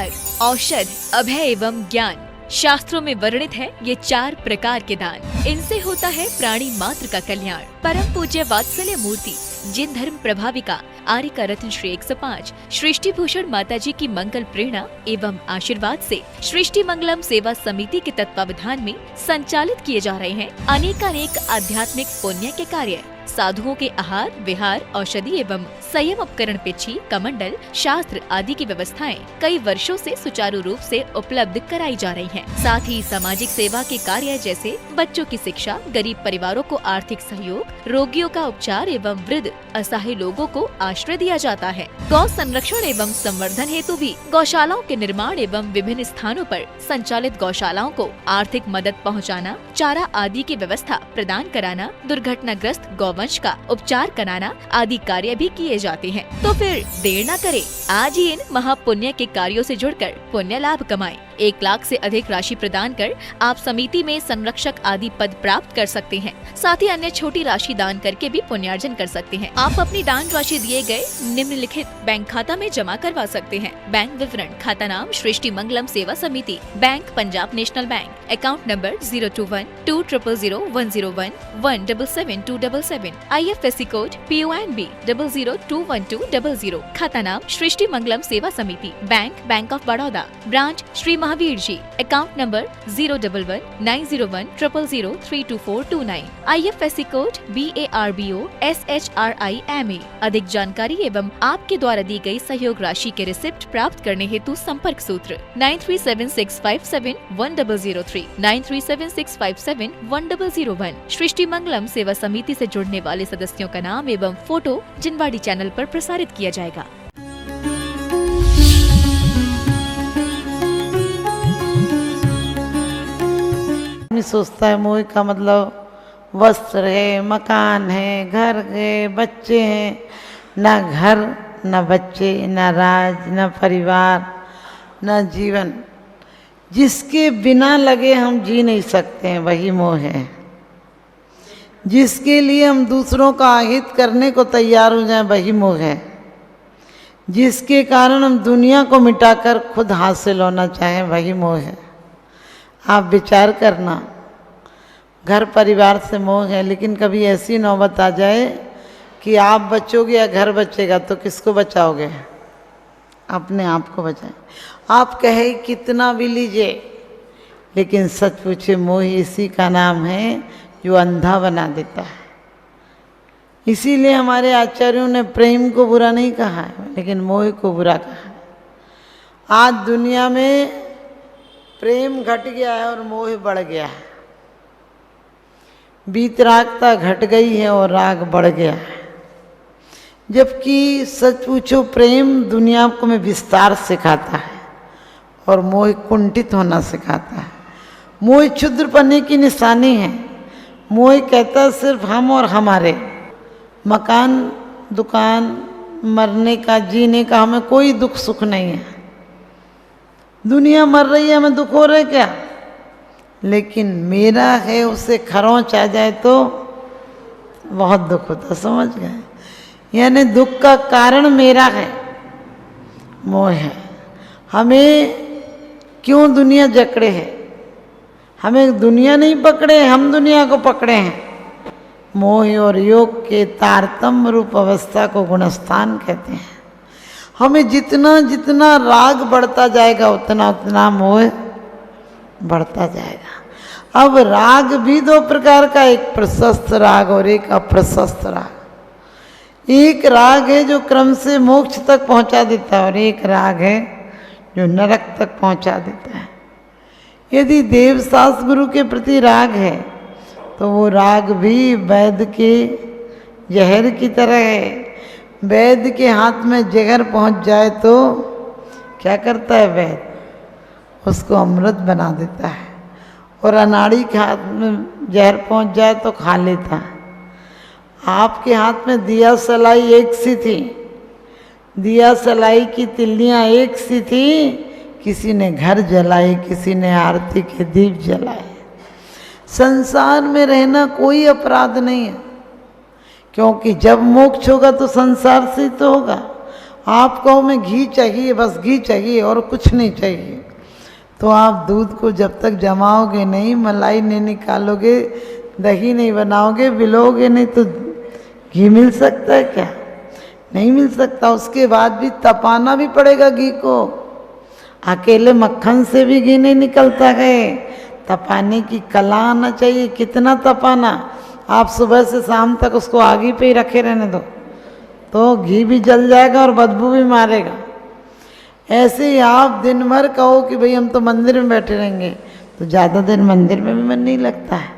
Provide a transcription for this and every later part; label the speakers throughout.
Speaker 1: वर, औषध, अभय एवं ज्ञान। शास्त्रों में वर्णित है ये 4 प्रकार के दान। इनसे होता है प्राणी मात्र का कल्याण। परम पूज्य वात्सल्य मूर्ति जिन धर्म प्रभाविका आर्य का रत्न श्री 105 सृष्टि भूषण माता जी की मंगल प्रेरणा एवं आशीर्वाद से सृष्टि मंगलम सेवा समिति के तत्वावधान में संचालित किए जा रहे हैं अनेकानेक आध्यात्मिक पुण्य के कार्य। साधुओं के आहार, विहार, औषधि एवं संयम उपकरण, पिछी, कमंडल, शास्त्र आदि की व्यवस्थाएं कई वर्षों से सुचारू रूप से उपलब्ध कराई जा रही हैं। साथ ही सामाजिक सेवा के कार्य जैसे बच्चों की शिक्षा, गरीब परिवारों को आर्थिक सहयोग, रोगियों का उपचार एवं वृद्ध असहाय लोगों को आश्रय दिया जाता है। गौ संरक्षण एवं संवर्धन हेतु भी गौशालाओं के निर्माण एवं विभिन्न स्थानों पर संचालित गौशालाओं को आर्थिक मदद पहुँचाना, चारा आदि की व्यवस्था प्रदान कराना, दुर्घटनाग्रस्त गौवंश का उपचार कराना आदि कार्य भी किए जाते हैं। तो फिर देर न करें, आज ही इन महापुण्य के कार्यों से जुड़कर पुण्य लाभ कमाएं। 1 लाख से अधिक राशि प्रदान कर आप समिति में संरक्षक आदि पद प्राप्त कर सकते हैं। साथ ही अन्य छोटी राशि दान करके भी पुण्यार्जन कर सकते हैं। आप अपनी दान राशि दिए गए निम्नलिखित बैंक खाता में जमा करवा सकते हैं। बैंक विवरण: खाता नाम Srishti Mangalam Seva Samiti, bank Punjab national bank, account number 021-2000101777277, IFSC code PONB 0021200। खाता नाम Srishti Mangalam Seva Samiti, bank of Baroda, branch Shri Mahavir ji, account number 011901000032429, IFSC code BARBO SHRIMA। अधिक जानकारी एवं आपके द्वारा दी गई सहयोग राशि के रिसिप्ट प्राप्त करने हेतु संपर्क सूत्र 9376571003, 9376571001। सृष्टि मंगलम सेवा समिति से जुड़ने वाले सदस्यों का नाम एवं फोटो जिनवाड़ी चैनल पर प्रसारित किया जाएगा।
Speaker 2: सोचता है मोह का मतलब वस्त्र है, मकान है, घर है, बच्चे हैं। ना घर, ना बच्चे, ना राज, ना परिवार, ना जीवन। जिसके बिना लगे हम जी नहीं सकते हैं, वही मोह है। जिसके लिए हम दूसरों का आहित करने को तैयार हो जाएं, वही मोह है। जिसके कारण हम दुनिया को मिटाकर खुद हासिल होना चाहें, वही मोह है। आप विचार करना, घर परिवार से मोह है, लेकिन कभी ऐसी नौबत आ जाए कि आप बचोगे या घर बचेगा, तो किसको बचाओगे? अपने आप को बचाएं। आप कहे कितना भी लीजिए, लेकिन सच पूछे मोह इसी का नाम है जो अंधा बना देता है। इसीलिए हमारे आचार्यों ने प्रेम को बुरा नहीं कहा है, लेकिन मोह को बुरा कहा है। आज दुनिया में प्रेम घट गया है और मोह बढ़ गया है। वीतरागता घट गई है और राग बढ़ गया है। जबकि सच पूछो प्रेम दुनिया को में विस्तार सिखाता है और मोह कुंठित होना सिखाता है। मोह क्षुद्रपने की निशानी है। मोह कहता है सिर्फ हम और हमारे, मकान, दुकान, मरने का, जीने का हमें कोई दुख सुख नहीं है। दुनिया मर रही है, हमें दुख हो रहा है क्या? लेकिन मेरा है उसे खरोंच आ जाए तो बहुत दुख होता। समझ गए? यानी दुख का कारण मेरा है, मोह है। हमें क्यों दुनिया जकड़े है? हमें दुनिया नहीं पकड़े, हम दुनिया को पकड़े हैं। मोह और योग के तारतम्य रूप अवस्था को गुणस्थान कहते हैं। हमें जितना जितना राग बढ़ता जाएगा उतना उतना मोह बढ़ता जाएगा। अब राग भी 2 प्रकार का, एक प्रशस्त राग और एक अप्रशस्त राग। एक राग है जो क्रम से मोक्ष तक पहुंचा देता है और एक राग है जो नरक तक पहुंचा देता है। यदि देवशास्त्र गुरु के प्रति राग है तो वो राग भी वैद्य के जहर की तरह है। वैद्य के हाथ में जहर पहुंच जाए तो क्या करता है वैद्य? उसको अमृत बना देता है। और अनाड़ी के हाथ में जहर पहुंच जाए तो खा लेता है। आपके हाथ में दिया सलाई एक सी थी, दिया सलाई की तिल्लियाँ एक सी थी। किसी ने घर जलाई, किसी ने आरती के दीप जलाए। संसार में रहना कोई अपराध नहीं है, क्योंकि जब मोक्ष होगा तो संसार से तो होगा। आप कहो मैं घी चाहिए, बस घी चाहिए और कुछ नहीं चाहिए, तो आप दूध को जब तक जमाओगे नहीं, मलाई नहीं निकालोगे, दही नहीं बनाओगे, बिलोगे नहीं, तो घी मिल सकता है क्या? नहीं मिल सकता। उसके बाद भी तपाना भी पड़ेगा घी को। अकेले मक्खन से भी घी नहीं निकलता है, तपाने की कला आना चाहिए। कितना तपाना? आप सुबह से शाम तक उसको आगे पे ही रखे रहने दो तो घी भी जल जाएगा और बदबू भी मारेगा। ऐसे ही आप दिन भर कहो कि भाई हम तो मंदिर में बैठे रहेंगे, तो ज़्यादा देर मंदिर में भी मन नहीं लगता है,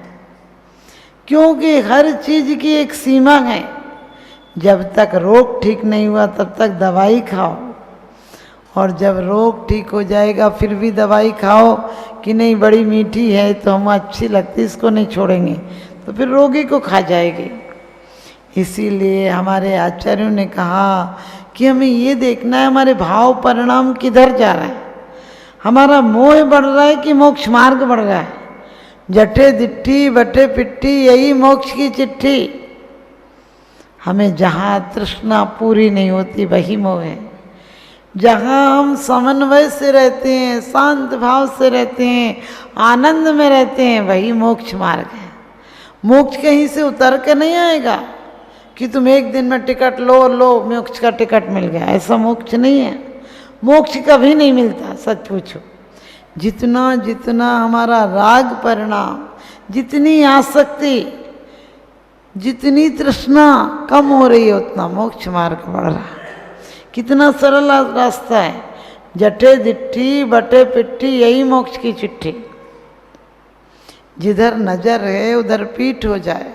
Speaker 2: क्योंकि हर चीज़ की एक सीमा है। जब तक रोग ठीक नहीं हुआ तब तक दवाई खाओ, और जब रोग ठीक हो जाएगा फिर भी दवाई खाओ कि नहीं बड़ी मीठी है तो हम अच्छी लगती, इसको नहीं छोड़ेंगे, तो फिर रोगी को खा जाएगी। इसीलिए हमारे आचार्यों ने कहा कि हमें ये देखना है हमारे भाव परिणाम किधर जा रहा है। हमारा मोह बढ़ रहा है कि मोक्ष मार्ग बढ़ रहा है? जटे दिट्ठी बटे पिट्ठी, यही मोक्ष की चिट्ठी। हमें जहाँ तृष्णा पूरी नहीं होती वही मोह है। जहाँ हम समन्वय से रहते हैं, शांत भाव से रहते हैं, आनंद में रहते हैं, वही मोक्ष मार्ग है। मोक्ष कहीं से उतर के नहीं आएगा कि तुम एक दिन में टिकट लो मोक्ष का टिकट मिल गया, ऐसा मोक्ष नहीं है। मोक्ष कभी नहीं मिलता, सच पूछो। जितना जितना हमारा राग परिणाम, जितनी आसक्ति, जितनी तृष्णा कम हो रही है, उतना मोक्ष मार्ग बढ़ रहा है। कितना सरल रास्ता है। जटे दिट्ठी बटे पिट्ठी, यही मोक्ष की चिट्ठी। जिधर नजर है उधर पीठ हो जाए।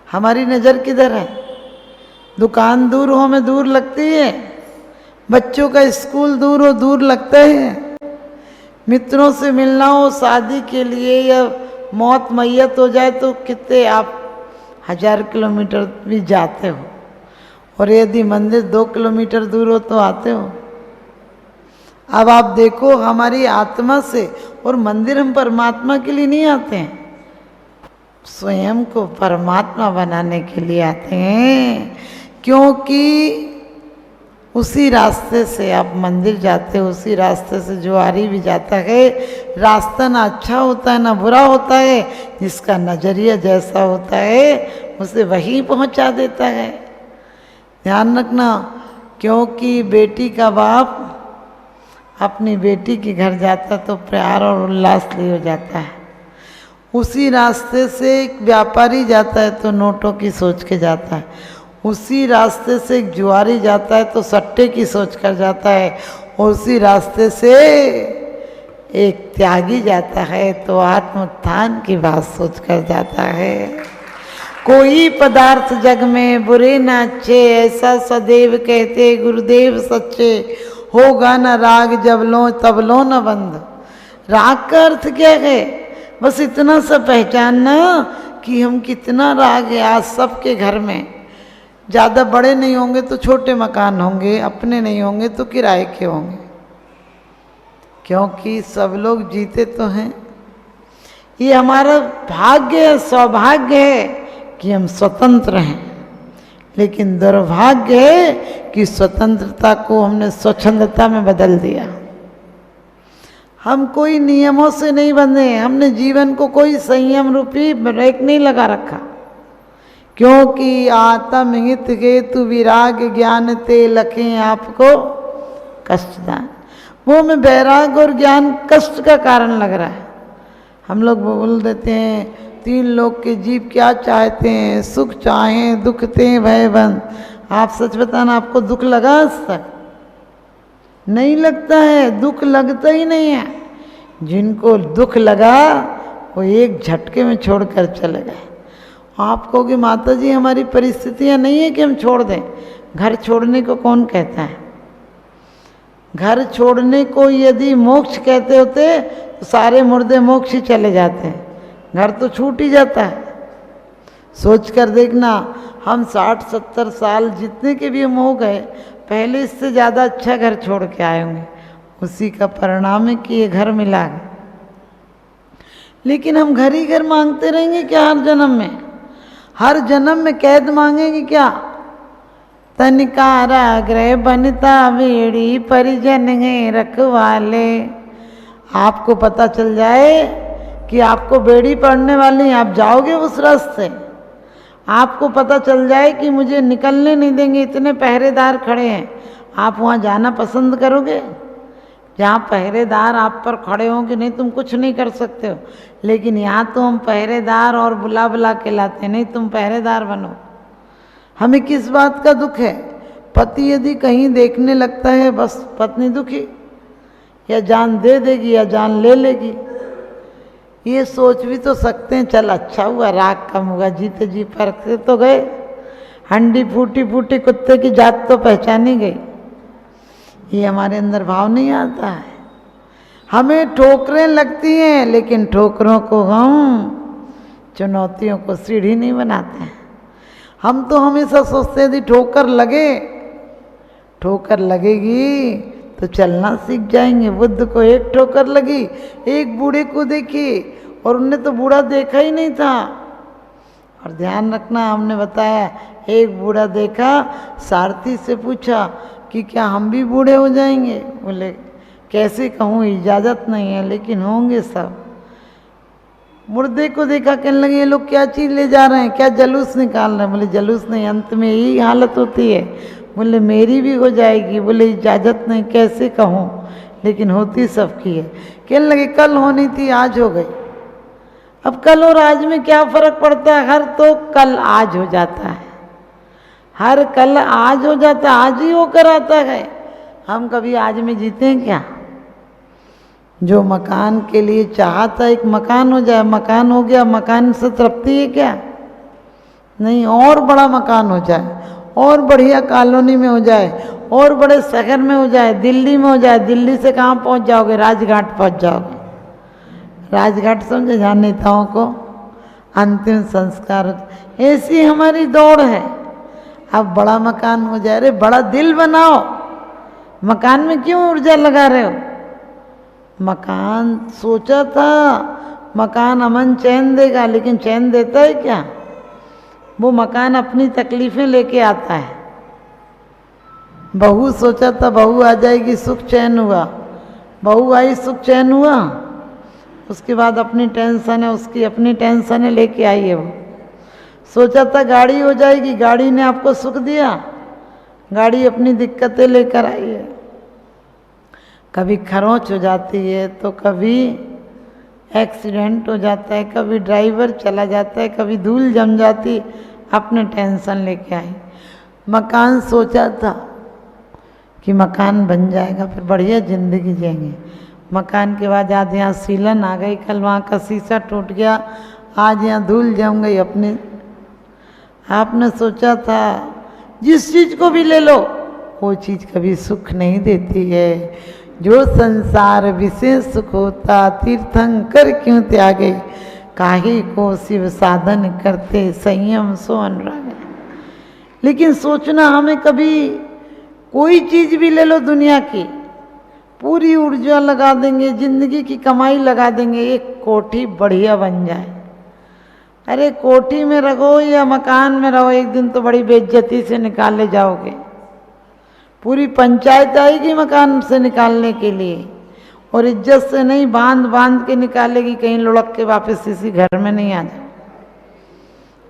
Speaker 2: हमारी नजर किधर है? दुकान दूर हो में दूर लगती है, बच्चों का स्कूल दूर हो दूर लगता है, मित्रों से मिलना हो शादी के लिए या मौत मैयत हो जाए तो कितने आप 1000 किलोमीटर भी जाते हो, और यदि मंदिर 2 किलोमीटर दूर हो तो आते हो। अब आप देखो हमारी आत्मा से, और मंदिर हम परमात्मा के लिए नहीं आते हैं, स्वयं को परमात्मा बनाने के लिए आते हैं। क्योंकि उसी रास्ते से आप मंदिर जाते हो, उसी रास्ते से जुआरी भी जाता है। रास्ता ना अच्छा होता है ना बुरा होता है, जिसका नजरिया जैसा होता है उसे वही पहुंचा देता है। ध्यान रखना, क्योंकि बेटी का बाप अपनी बेटी के घर जाता तो प्यार और उल्लास लिए हो जाता है। उसी रास्ते से एक व्यापारी जाता है तो नोटों की सोच के जाता है, उसी रास्ते से एक जुआरी जाता है तो सट्टे की सोच कर जाता है, उसी रास्ते से एक त्यागी जाता है तो आत्मोत्थान की बात सोच कर जाता है। कोई पदार्थ जग में बुरे न अच्छे, ऐसा सदैव कहते गुरुदेव सच्चे। होगा न राग जब लो तब लो न बंद। राग का अर्थ क्या है? बस इतना सा पहचानना कि हम कितना राग है। आज सबके घर में, ज़्यादा बड़े नहीं होंगे तो छोटे मकान होंगे, अपने नहीं होंगे तो किराए के होंगे, क्योंकि सब लोग जीते तो हैं। ये हमारा भाग्य है, सौभाग्य है कि हम स्वतंत्र हैं, लेकिन दुर्भाग्य है कि स्वतंत्रता को हमने स्वच्छंदता में बदल दिया। हम कोई नियमों से नहीं बंधे, हमने जीवन को कोई संयम रूपी ब्रेक नहीं लगा रखा, क्योंकि आत्म हित हेतु विराग ज्ञान ते लखें आपको कष्टदान। वो में वैराग और ज्ञान कष्ट का कारण लग रहा है। हम लोग बोल देते हैं 3 लोग के जीव क्या चाहते हैं, सुख चाहें दुखते भय बंद। आप सच बताना, आपको दुख लगा आज तक? नहीं लगता है, दुख लगता ही नहीं है। जिनको दुख लगा वो एक झटके में छोड़कर चले गए। आप कहोगे माता जी हमारी परिस्थितियां नहीं है कि हम छोड़ दें। घर छोड़ने को कौन कहता है? घर छोड़ने को यदि मोक्ष कहते होते तो सारे मुर्दे मोक्ष ही चले जाते हैं। घर तो छूट ही जाता है। सोच कर देखना, हम 60-70 साल जितने के भी हम हो गए, पहले इससे ज़्यादा अच्छा घर छोड़ के आए होंगे। उसी का परिणाम है कि ये घर मिला है। लेकिन हम घर ही घर मांगते रहेंगे क्या हर जन्म में? हर जन्म में कैद मांगेंगे क्या? तनिकारा ग्रह बनता बेड़ी परिजन है रखवाले। आपको पता चल जाए कि आपको बेड़ी पड़ने वाली है, आप जाओगे उस रास्ते। आपको पता चल जाए कि मुझे निकलने नहीं देंगे, इतने पहरेदार खड़े हैं, आप वहाँ जाना पसंद करोगे? जहाँ पहरेदार आप पर खड़े हों कि नहीं तुम कुछ नहीं कर सकते हो, लेकिन यहाँ तो हम पहरेदार और बुला बुला के लाते, नहीं तुम पहरेदार बनो। हमें किस बात का दुख है? पति यदि कहीं देखने लगता है बस पत्नी दुखी, या जान दे देगी या जान ले लेगी। ये सोच भी तो सकते हैं, चल अच्छा हुआ राग कम हुआ, जीते जी परखते तो गए, हंडी फूटी फूटी कुत्ते की जात तो पहचानी गई। ये हमारे अंदर भाव नहीं आता है। हमें ठोकरें लगती हैं, लेकिन ठोकरों को हम चुनौतियों को सीढ़ी नहीं बनाते हैं। हम तो हमेशा सोचते यदि ठोकर लगे, ठोकर लगेगी तो चलना सीख जाएंगे। बुद्ध को एक ठोकर लगी, एक बूढ़े को देखी और उनने तो बूढ़ा देखा ही नहीं था। और ध्यान रखना, हमने बताया एक बूढ़ा देखा, सारथी से पूछा कि क्या हम भी बूढ़े हो जाएंगे? बोले कैसे कहूँ, इजाज़त नहीं है, लेकिन होंगे सब। मुर्दे को देखा, कहने लगे ये लोग क्या चीज़ ले जा रहे हैं, क्या जलूस निकाल रहे हैं? बोले जलूस नहीं, अंत में यही हालत होती है। बोले मेरी भी हो जाएगी। बोले इजाज़त नहीं, कैसे कहूँ, लेकिन होती सबकी है। कहने लगे कल होनी थी आज हो गई। अब कल और आज में क्या फ़र्क पड़ता है? हर तो कल आज हो जाता है, हर कल आज हो जाता है, आज ही होकर आता है। हम कभी आज में जीते हैं क्या? जो मकान के लिए चाहता एक मकान हो जाए, मकान हो गया, मकान से तृप्ति है क्या? नहीं, और बड़ा मकान हो जाए, और बढ़िया कॉलोनी में हो जाए, और बड़े शहर में हो जाए, दिल्ली में हो जाए। दिल्ली से कहाँ पहुँच जाओगे? राजघाट पहुँच जाओगे। राजघाट समझे, जहाँ नेताओं को अंतिम संस्कार होता। ऐसी हमारी दौड़ है। अब बड़ा मकान हो जाए, अरे बड़ा दिल बनाओ। मकान में क्यों ऊर्जा लगा रहे हो? मकान सोचा था मकान अमन चैन देगा, लेकिन चैन देता है क्या? वो मकान अपनी तकलीफें लेके आता है। बहू सोचा था बहू आ जाएगी, सुख चैन हुआ, बहू आई सुख चैन हुआ, उसके बाद अपनी टेंशन है, उसकी अपनी टेंशन है लेके आई है। वो सोचा था गाड़ी हो जाएगी, गाड़ी ने आपको सुख दिया, गाड़ी अपनी दिक्कतें लेकर आई है। कभी खरोंच हो जाती है तो कभी एक्सीडेंट हो जाता है, कभी ड्राइवर चला जाता है, कभी धूल जम जाती, अपने टेंशन लेके आई। मकान सोचा था कि मकान बन जाएगा, फिर बढ़िया ज़िंदगी जिएंगे। मकान के बाद आज यहाँ सीलन आ गई, कल वहाँ का शीशा टूट गया, आज यहाँ धूल जम गई। अपने आपने सोचा था जिस चीज़ को भी ले लो वो चीज़ कभी सुख नहीं देती है। जो संसार विशेष सुख होता, तीर्थंकर क्यों त्यागे, काहे को शिव साधन करते, संयम सो अनुराग। लेकिन सोचना, हमें कभी कोई चीज़ भी ले लो दुनिया की, पूरी ऊर्जा लगा देंगे, जिंदगी की कमाई लगा देंगे, एक कोठी बढ़िया बन जाए। अरे कोठी में रहो या मकान में रहो, एक दिन तो बड़ी बेइज्जती से निकाले जाओगे। पूरी पंचायत आएगी मकान से निकालने के लिए, और इज्जत से नहीं, बांध बांध के निकालेगी, कहीं लुढ़क के वापस इसी घर में नहीं आ जाए।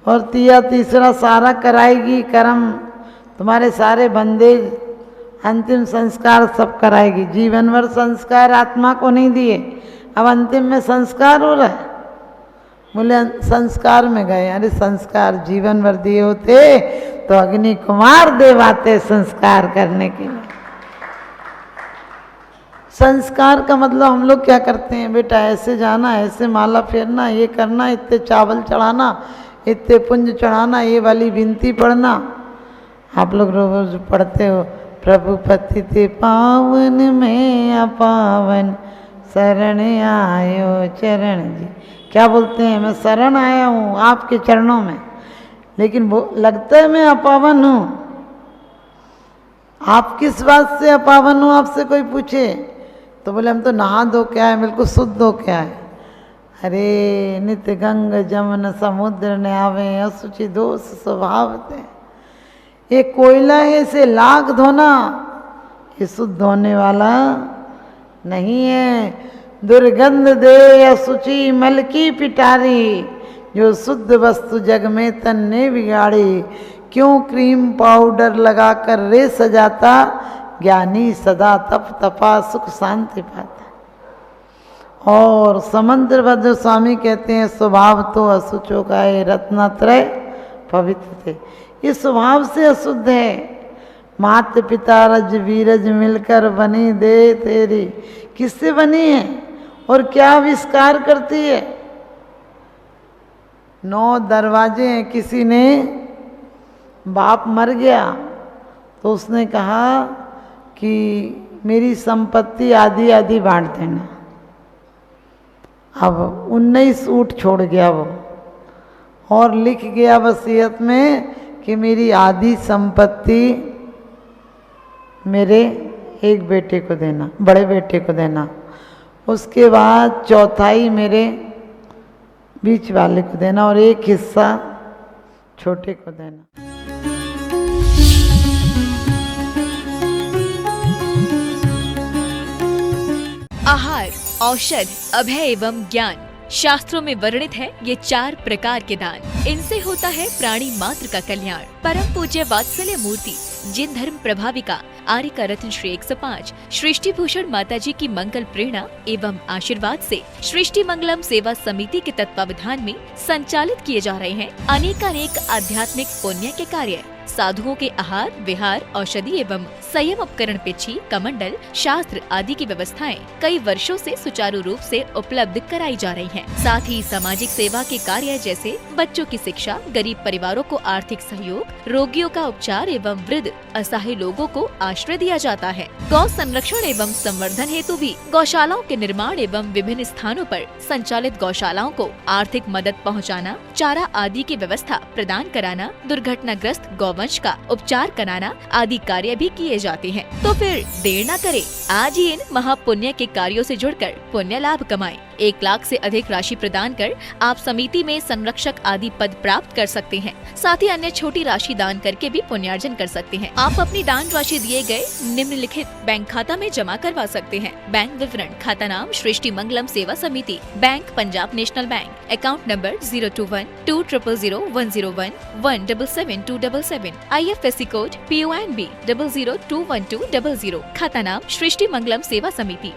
Speaker 2: और तीसरा सारा कराएगी कर्म, तुम्हारे सारे बंदेज, अंतिम संस्कार सब कराएगी। जीवन भर संस्कार आत्मा को नहीं दिए, अब अंतिम में संस्कार हो रहा है। बोले संस्कार में गए, अरे संस्कार जीवन भर दिए होते तो अग्नि कुमार देव आते संस्कार करने के लिए। संस्कार का मतलब हम लोग क्या करते हैं, बेटा ऐसे जाना, ऐसे माला फेरना, ये करना, इतने चावल चढ़ाना, इतने पुंज चढ़ाना, ये वाली विनती पढ़ना। आप लोग रोज पढ़ते हो, प्रभु पतित पावन में अपावन, शरण आयो चरण जी। क्या बोलते हैं, मैं शरण आया हूँ आपके चरणों में, लेकिन वो लगता है मैं अपावन हूँ। आप किस बात से अपावन हो, आपसे कोई पूछे तो बोले हम तो नहा धो के आए, बिल्कुल शुद्ध हो के आए। अरे नित्य गंग जमन समुद्र ने आवे, असुचि दोष स्वभाव थे। ये कोयला है, इसे लाख धोना, ये शुद्ध होने वाला नहीं है। दुर्गंध दे असुचि मल की पिटारी, जो शुद्ध वस्तु जग में तन ने बिगाड़ी। क्यों क्रीम पाउडर लगाकर रे सजाता, ज्ञानी सदा तप तपा सुख शांति पाता। और समंद्र भद्र स्वामी कहते हैं स्वभाव तो असुचो का है, रत्नत्रय पवित्र थे। ये स्वभाव से अशुद्ध है। मात पिता रज वीरज मिलकर बनी दे तेरी, किससे बनी है और क्या आविष्कार करती है? 9 दरवाजे हैं। किसी ने, बाप मर गया तो उसने कहा कि मेरी संपत्ति आधी आधी बांट देना। अब 19 ऊँट छोड़ गया वो, और लिख गया वसीयत में कि मेरी आधी संपत्ति मेरे एक बेटे को देना, बड़े बेटे को देना, उसके बाद चौथाई मेरे बीच वाले को देना और एक हिस्सा छोटे को देना।
Speaker 1: आहार, औषध, अभय एवं ज्ञान, शास्त्रों में वर्णित है ये 4 प्रकार के दान। इनसे होता है प्राणी मात्र का कल्याण। परम पूज्य वात्सल्य मूर्ति जिन धर्म प्रभाविका आर्यका रत्न श्री 105 सृष्टि भूषण माता जी की मंगल प्रेरणा एवं आशीर्वाद से सृष्टि मंगलम सेवा समिति के तत्वावधान में संचालित किए जा रहे हैं अनेकानेक आध्यात्मिक पुण्य के कार्य। साधुओं के आहार, विहार, औषधि एवं संयम उपकरण, पिछी, कमंडल, शास्त्र आदि की व्यवस्थाएं कई वर्षों से सुचारू रूप से उपलब्ध कराई जा रही हैं। साथ ही सामाजिक सेवा के कार्य जैसे बच्चों की शिक्षा, गरीब परिवारों को आर्थिक सहयोग, रोगियों का उपचार एवं वृद्ध असहाय लोगों को आश्रय दिया जाता है। गौ संरक्षण एवं संवर्धन हेतु भी गौशालाओं के निर्माण एवं विभिन्न स्थानों पर संचालित गौशालाओं को आर्थिक मदद पहुँचाना, चारा आदि की व्यवस्था प्रदान कराना, दुर्घटनाग्रस्त गौवंश का उपचार कराना आदि कार्य भी किए जाते हैं। तो फिर देर न करें, आज ही इन महापुण्य के कार्यों से जुड़कर पुण्य लाभ कमाएं। 1 लाख से अधिक राशि प्रदान कर आप समिति में संरक्षक आदि पद प्राप्त कर सकते हैं। साथ ही अन्य छोटी राशि दान करके भी पुण्यार्जन कर सकते हैं। आप अपनी दान राशि दिए गए निम्नलिखित बैंक खाता में जमा करवा सकते हैं। बैंक विवरण: खाता नाम Srishti Mangalam Seva Samiti, bank Punjab national bank, account number 021-2001-177-277, IFSC code PONB 0021200। खाता नाम Srishti Mangalam Seva Samiti,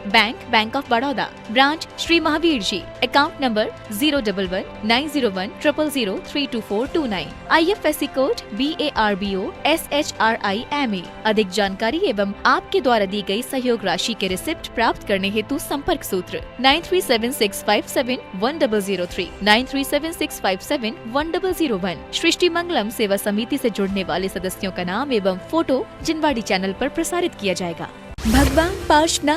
Speaker 1: bank of Baroda, branch Shri Mahavir ji, account number 011-901-000-32429, IFSC code BARBO SHRIMA। अधिक जानकारी एवं आपके द्वारा दी गई सहयोग राशि के रिसिप्ट प्राप्त करने हेतु संपर्क सूत्र 9376571003, 9376571001। सृष्टि मंगलम सेवा समिति से जुड़ने वाले सदस्यों का नाम एवं फोटो जिनवाड़ी चैनल पर प्रसारित किया जाएगा। भगवान पार्श्वनाथ